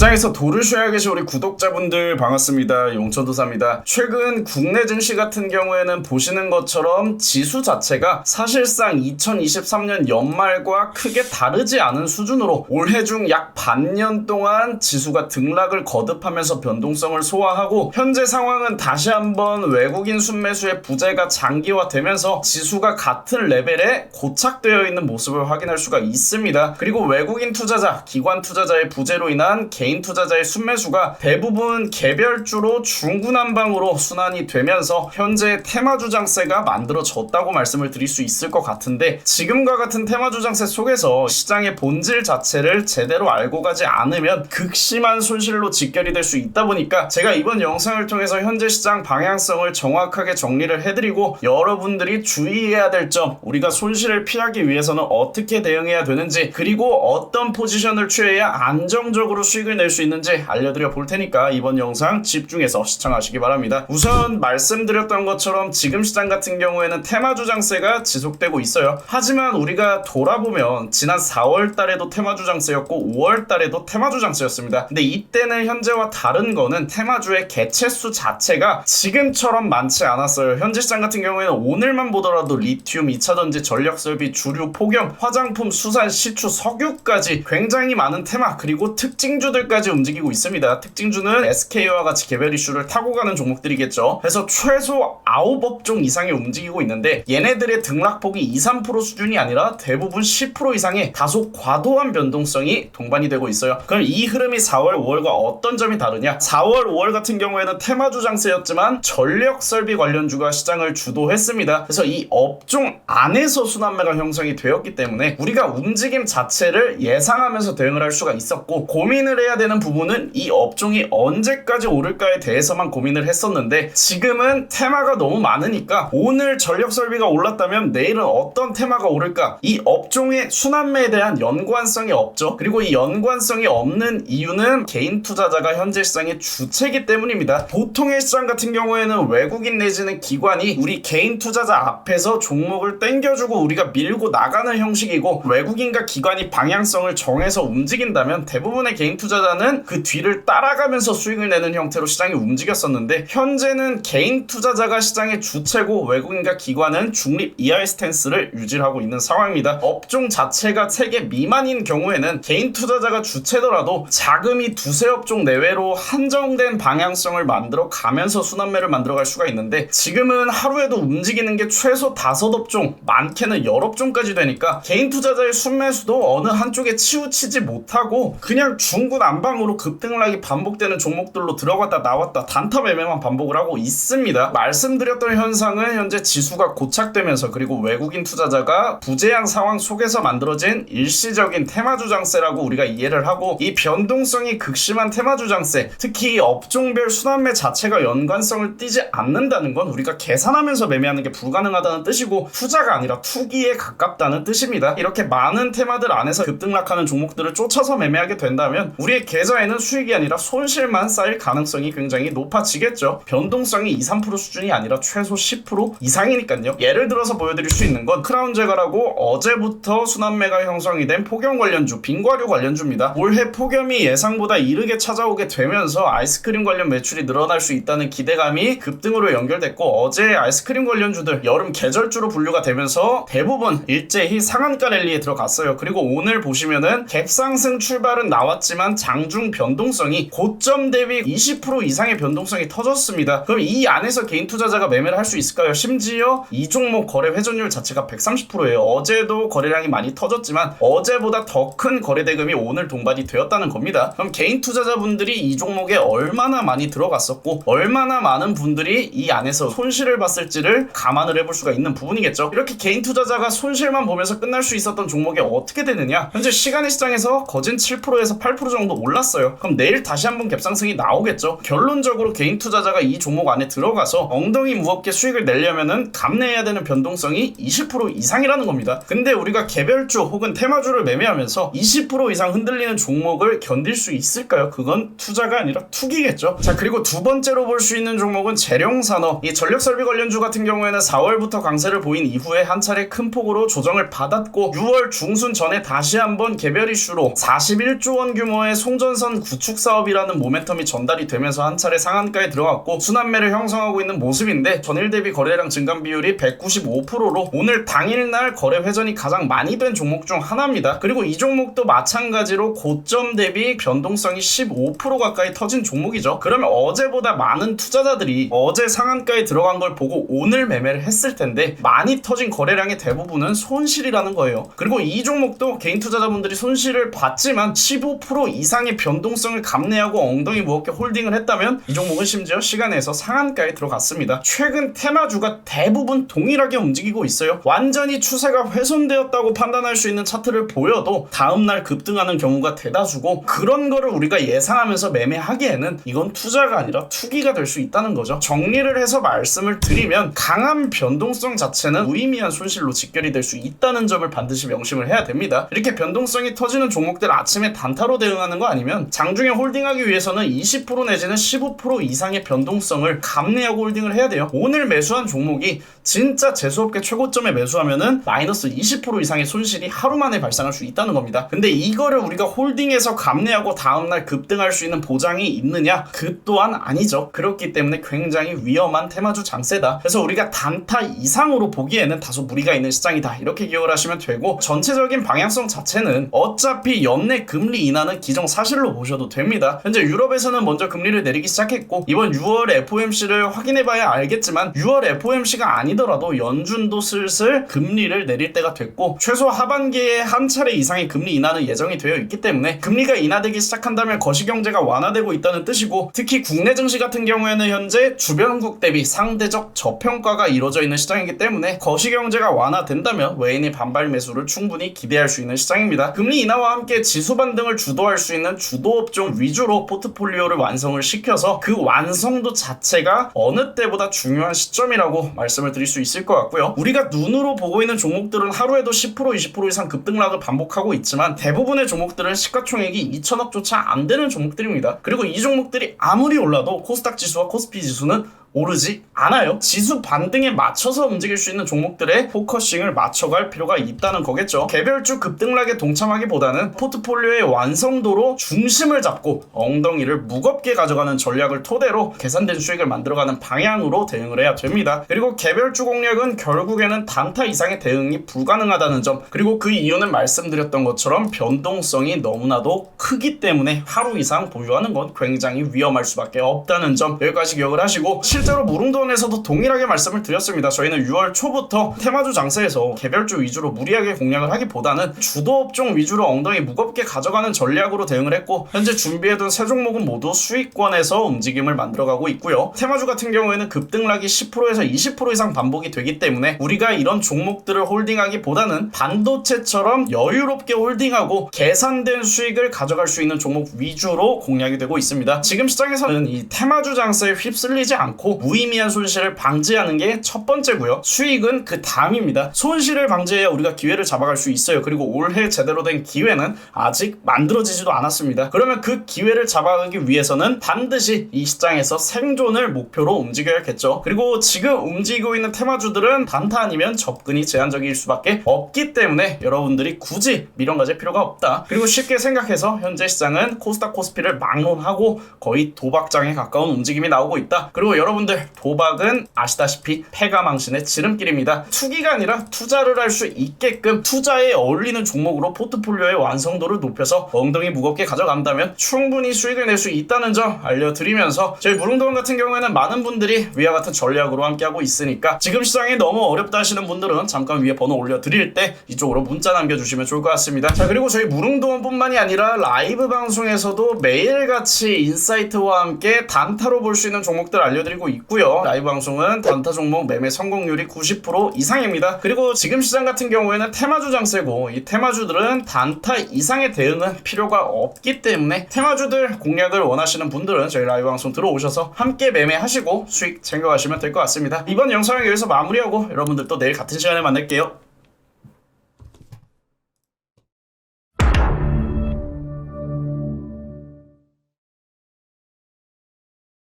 시장에서 도를 쉬어야 계신 우리 구독자분들 반갑습니다. 용천도사입니다. 최근 국내 증시 같은 경우에는 보시는 것처럼 지수 자체가 사실상 2023년 연말과 크게 다르지 않은 수준으로 올해 중 약 반년 동안 지수가 등락을 거듭하면서 변동성을 소화하고 현재 상황은 다시 한번 외국인 순매수의 부재가 장기화되면서 지수가 같은 레벨에 고착되어 있는 모습을 확인할 수가 있습니다. 그리고 외국인 투자자, 기관 투자자의 부재로 인한 개인 투자자의 순매수가 대부분 개별주로 중구난방으로 순환이 되면서 현재 테마주 장세가 만들어졌다고 말씀을 드릴 수 있을 것 같은데, 지금과 같은 테마주 장세 속에서 시장의 본질 자체를 제대로 알고 가지 않으면 극심한 손실로 직결이 될 수 있다 보니까 제가 이번 영상을 통해서 현재 시장 방향성을 정확하게 정리를 해드리고, 여러분들이 주의해야 될 점, 우리가 손실을 피하기 위해서는 어떻게 대응해야 되는지, 그리고 어떤 포지션을 취해야 안정적으로 수익을 낼 수 있는지 알려드려 볼 테니까 이번 영상 집중해서 시청하시기 바랍니다. 우선 말씀드렸던 것처럼 지금 시장 같은 경우에는 테마주 장세가 지속되고 있어요. 하지만 우리가 돌아보면 지난 4월 달에도 테마주 장세였고 5월 달에도 테마주 장세였습니다. 근데 이때는 현재와 다른 거는 테마주의 개체수 자체가 지금처럼 많지 않았어요. 현재 시장 같은 경우에는 오늘만 보더라도 리튬, 2차전지, 전력설비, 주류, 폭염, 화장품, 수산, 시추, 석유까지 굉장히 많은 테마, 그리고 특징주들까지 움직이고 있습니다. 특징주는 SK와 같이 개별 이슈를 타고 가는 종목들이겠죠. 그래서 최소 9업종 이상이 움직이고 있는데, 얘네들의 등락폭이 2-3% 수준이 아니라 대부분 10% 이상의 다소 과도한 변동성이 동반이 되고 있어요. 그럼 이 흐름이 4월, 5월과 어떤 점이 다르냐? 4월, 5월 같은 경우에는 테마주 장세였지만 전력 설비 관련주가 시장을 주도했습니다. 그래서 이 업종 안에서 순환매가 형성이 되었기 때문에 우리가 움직임 자체를 예상하면서 대응을 할 수가 있었고, 고민을 해야 되는 부분은 이 업종이 언제까지 오를까에 대해서만 고민을 했었는데, 지금은 테마가 너무 많으니까 오늘 전력 설비가 올랐다면 내일은 어떤 테마가 오를까? 이 업종의 순환매에 대한 연관성이 없죠. 그리고 이 연관성이 없는 이유는 개인 투자자가 현재 시장의 주체이기 때문입니다. 보통의 시장 같은 경우에는 외국인 내지는 기관이 우리 개인 투자자 앞에서 종목을 땡겨주고 우리가 밀고 나가는 형식이고, 외국인과 기관이 방향성을 정해서 움직인다면 대부분의 개인 투자자는 그 뒤를 따라가면서 수익을 내는 형태로 시장이 움직였었는데, 현재는 개인 투자자가 시장의 주체고 외국인과 기관은 중립 이하의 스탠스를 유지하고 있는 상황입니다. 업종 자체가 3개 미만인 경우에는 개인 투자자가 주체더라도 자금이 두세 업종 내외로 한정된 방향성을 만들어 가면서 순환매를 만들어갈 수가 있는데, 지금은 하루에도 움직이는 게 최소 5업종, 많게는 10업종까지 되니까 개인 투자자의 순매수도 어느 한쪽에 치우치지 못하고 그냥 중구난방으로 급등락이 반복되는 종목들로 들어갔다 나왔다 단타 매매만 반복을 하고 있습니다. 말씀드렸던 현상은 현재 지수가 고착되면서, 그리고 외국인 투자자가 부재한 상황 속에서 만들어진 일시적인 테마주 장세라고 우리가 이해를 하고, 이 변동성이 극심한 테마주 장세, 특히 업종별 순환매 자체가 연관성을 띠지 않는다는 건 우리가 계산하면서 매매하는 게 불가능하다는 뜻이고, 투자가 아니라 투기에 가깝다는 뜻입니다. 이렇게 많은 테마들 안에서 급등락하는 종목들을 쫓아서 매매하게 된다면 우리의 계좌에는 수익이 아니라 손실만 쌓일 가능성이 굉장히 높아지겠죠. 변동성이 2-3% 수준이 아니라 최소 10% 이상이니까요. 예를 들어서 보여드릴 수 있는 건 크라운제가라고 어제부터 순환매가 형성이 된 폭염 관련주, 빙과류 관련주입니다. 올해 폭염이 예상보다 이르게 찾아오게 되면서 아이스크림 관련 매출이 늘어날 수 있다는 기대감이 급등으로 연결됐고, 어제 아이스크림 관련주들 여름 계절주로 분류가 되면서 대부분 일제히 상한가 랠리에 들어갔어요. 그리고 오늘 보시면은 갭상승 출발은 나왔지만 장중 변동성이 고점 대비 20% 이상의 변동성이 터졌습니다. 그럼 이 안에서 개인 투자자가 매매를 할 수 있을까요? 심지어 이 종목 거래 회전율 자체가 130%예요. 어제도 거래량이 많이 터졌지만 어제보다 더 큰 거래 대금이 오늘 동반이 되었다는 겁니다. 그럼 개인 투자자분들이 이 종목에 얼마나 많이 들어갔었고 얼마나 많은 분들이 이 안에서 손실을 봤을지를 감안을 해볼 수가 있는 부분이겠죠. 이렇게 개인 투자자가 손실만 보면서 끝날 수 있었던 종목이 어떻게 되느냐? 현재 시간의 시장에서 거진 7%에서 8% 정도 올랐어요. 그럼 내일 다시 한번 갭상승이 나오겠죠. 결론적으로 개인 투자자가 이 종목 안에 들어가서 엉덩이 무겁게 수익을 내려면은 감내해야 되는 변동성이 20% 이상이라는 겁니다. 근데 우리가 개별주 혹은 테마주를 매매하면서 20% 이상 흔들리는 종목을 견딜 수 있을까요? 그건 투자가 아니라 투기겠죠. 자, 그리고 두 번째로 볼 수 있는 종목은 재룡산업. 이 전력설비 관련주 같은 경우에는 4월부터 강세를 보인 이후에 한 차례 큰 폭으로 조정을 받았고, 6월 중순 전에 다시 한번 개별 이슈로 41조 원 규모의 송 송전선 구축 사업이라는 모멘텀이 전달이 되면서 한 차례 상한가에 들어갔고 순환매를 형성하고 있는 모습인데 전일 대비 거래량 증감 비율이 195%로 오늘 당일날 거래 회전이 가장 많이 된 종목 중 하나입니다. 그리고 이 종목도 마찬가지로 고점 대비 변동성이 15% 가까이 터진 종목이죠. 그러면 어제보다 많은 투자자들이 어제 상한가에 들어간 걸 보고 오늘 매매를 했을 텐데 많이 터진 거래량의 대부분은 손실이라는 거예요. 그리고 이 종목도 개인 투자자분들이 손실을 봤지만 15% 이상의 변동성을 감내하고 엉덩이 무겁게 홀딩을 했다면 이 종목은 심지어 시간에서 상한가에 들어갔습니다. 최근 테마주가 대부분 동일하게 움직이고 있어요. 완전히 추세가 훼손되었다고 판단할 수 있는 차트를 보여도 다음날 급등하는 경우가 대다수고 그런 거를 우리가 예상하면서 매매하기에는 이건 투자가 아니라 투기가 될 수 있다는 거죠. 정리를 해서 말씀을 드리면 강한 변동성 자체는 무의미한 손실로 직결이 될 수 있다는 점을 반드시 명심을 해야 됩니다. 이렇게 변동성이 터지는 종목들 아침에 단타로 대응하는 거 아니면 장중에 홀딩하기 위해서는 20% 내지는 15% 이상의 변동성을 감내하고 홀딩을 해야 돼요. 오늘 매수한 종목이 진짜 재수없게 최고점에 매수하면은 마이너스 20% 이상의 손실이 하루 만에 발생할 수 있다는 겁니다. 근데 이거를 우리가 홀딩해서 감내하고 다음날 급등할 수 있는 보장이 있느냐? 그 또한 아니죠. 그렇기 때문에 굉장히 위험한 테마주 장세다. 그래서 우리가 단타 이상으로 보기에는 다소 무리가 있는 시장이다. 이렇게 기억을 하시면 되고 전체적인 방향성 자체는 어차피 연내 금리 인하는 기정사실로 보셔도 됩니다. 현재 유럽에서는 먼저 금리를 내리기 시작했고 이번 6월 FOMC를 확인해봐야 알겠지만 6월 FOMC가 아니더라도 연준도 슬슬 금리를 내릴 때가 됐고 최소 하반기에 한 차례 이상의 금리 인하는 예정이 되어 있기 때문에 금리가 인하되기 시작한다면 거시경제가 완화되고 있다는 뜻이고 특히 국내 증시 같은 경우에는 현재 주변국 대비 상대적 저평가가 이루어져 있는 시장이기 때문에 거시경제가 완화된다면 외인의 반발 매수를 충분히 기대할 수 있는 시장입니다. 금리 인하와 함께 지수 반등을 주도할 수 있는 주도업종 위주로 포트폴리오를 완성을 시켜서 그 완성도 자체가 어느 때보다 중요한 시점이라고 말씀을 드릴 수 있을 것 같고요. 우리가 눈으로 보고 있는 종목들은 하루에도 10% 20% 이상 급등락을 반복하고 있지만 대부분의 종목들은 시가총액이 2천억조차 안 되는 종목들입니다. 그리고 이 종목들이 아무리 올라도 코스닥 지수와 코스피 지수는 오르지 않아요. 지수 반등에 맞춰서 움직일 수 있는 종목들의 포커싱을 맞춰갈 필요가 있다는 거겠죠. 개별주 급등락에 동참하기보다는 포트폴리오의 완성도로 중심을 잡고 엉덩이를 무겁게 가져가는 전략을 토대로 계산된 수익을 만들어가는 방향으로 대응을 해야 됩니다. 그리고 개별주 공략은 결국에는 단타 이상의 대응이 불가능하다는 점, 그리고 그 이유는 말씀드렸던 것처럼 변동성이 너무나도 크기 때문에 하루 이상 보유하는 건 굉장히 위험할 수밖에 없다는 점 여기까지 기억을 하시고, 실제로 무릉도원에서도 동일하게 말씀을 드렸습니다. 저희는 6월 초부터 테마주 장세에서 개별주 위주로 무리하게 공략을 하기보다는 주도업종 위주로 엉덩이 무겁게 가져가는 전략으로 대응을 했고 현재 준비해둔 세 종목은 모두 수익권에서 움직임을 만들어가고 있고요. 테마주 같은 경우에는 급등락이 10%에서 20% 이상 반복이 되기 때문에 우리가 이런 종목들을 홀딩하기보다는 반도체처럼 여유롭게 홀딩하고 계산된 수익을 가져갈 수 있는 종목 위주로 공략이 되고 있습니다. 지금 시장에서는 이 테마주 장세에 휩쓸리지 않고 무의미한 손실을 방지하는 게 첫 번째고요. 수익은 그 다음입니다. 손실을 방지해야 우리가 기회를 잡아갈 수 있어요. 그리고 올해 제대로 된 기회는 아직 만들어지지도 않았습니다. 그러면 그 기회를 잡아가기 위해서는 반드시 이 시장에서 생존을 목표로 움직여야겠죠. 그리고 지금 움직이고 있는 테마주들은 단타 아니면 접근이 제한적일 수밖에 없기 때문에 여러분들이 굳이 미련 가질 필요가 없다. 그리고 쉽게 생각해서 현재 시장은 코스닥 코스피를 막론하고 거의 도박장에 가까운 움직임이 나오고 있다. 그리고 여러분들, 도박은 아시다시피 패가망신의 지름길입니다. 투기가 아니라 투자를 할 수 있게끔 투자에 어울리는 종목으로 포트폴리오의 완성도를 높여서 엉덩이 무겁게 가져간다면 충분히 수익을 낼 수 있다는 점 알려드리면서, 저희 무릉도원 같은 경우에는 많은 분들이 위와 같은 전략으로 함께하고 있으니까 지금 시장이 너무 어렵다 하시는 분들은 잠깐 위에 번호 올려드릴 때 이쪽으로 문자 남겨주시면 좋을 것 같습니다. 자, 그리고 저희 무릉도원 뿐만이 아니라 라이브 방송에서도 매일같이 인사이트와 함께 단타로 볼 수 있는 종목들 알려드리고 있고요. 라이브 방송은 단타 종목 매매 성공률이 90% 이상입니다. 그리고 지금 시장 같은 경우에는 테마주 장세고 이 테마주들은 단타 이상의 대응은 필요가 없기 때문에 테마주들 공략을 원하시는 분들은 저희 라이브 방송 들어오셔서 함께 매매하시고 수익 챙겨가시면 될 것 같습니다. 이번 영상은 여기서 마무리하고 여러분들 또 내일 같은 시간에 만날게요.